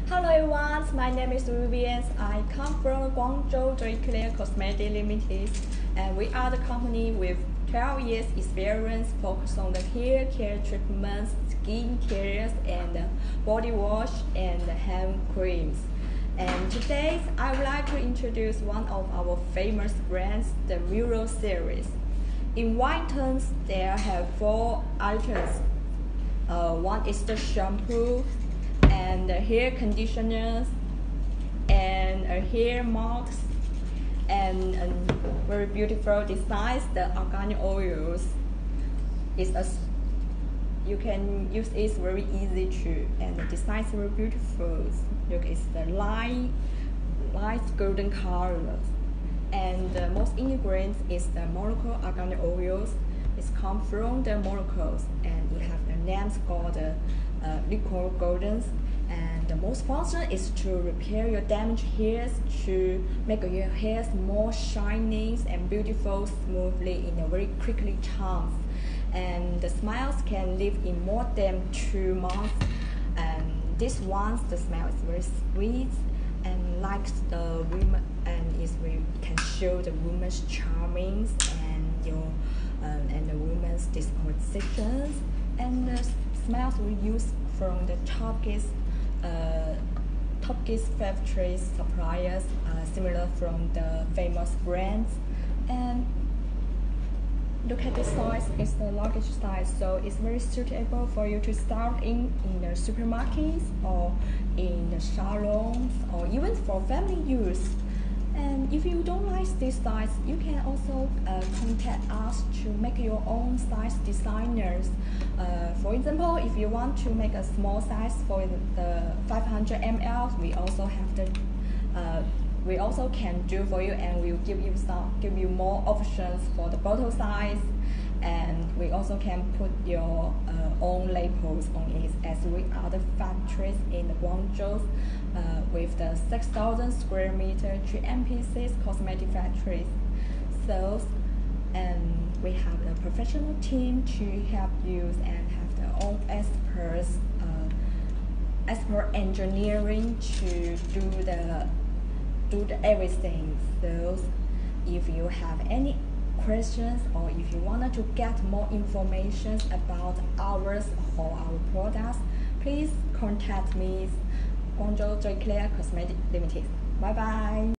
Hello everyone, my name is Vivian. I come from Guangzhou Clear Cosmetics Limited, and we are the company with 12 years experience focused on the hair care treatments, skin cares, and body wash and hand creams. And today I would like to introduce one of our famous brands, the Murier series. In white tones, there have 4 items. One is the shampoo, and the hair conditioners, and a hair mask, and a very beautiful design, the argan oils. You can use it very easy too, and the design is very beautiful. Look, it's the light golden colors, and the most ingredients is the molecule argan oils. It's come from the molecules, and it have the names called liquid goldens. And the most function is to repair your damaged hairs, to make your hairs more shining and beautiful smoothly in a very quickly time. And the smiles can live in more than 2 months. And this one, the smell is very sweet and likes the woman, and can show the woman's charming and the woman's dispositions. And the smells we use from the top factory suppliers, similar from the famous brands. And look at the size, it's the largest size, so it's very suitable for you to start in the supermarkets or in the salons, or even for family use. And if you don't like this size, you can also contact us to make your own size designers. For example, if you want to make a small size for the 500 ml, we also can do for you, and we'll give you more options for the bottle size. And we also can put your own labels on it, as we are the factories in the Guangzhou with the 6,000 square meter 3 MPCs cosmetic factories. So, and we have a professional team to help you, and have their own experts, expert engineering to do the everything. So, if you have any questions, or if you wanted to get more information about ours or our products, please contact me, Guangzhou Clear Cosmetics Limited. Bye bye.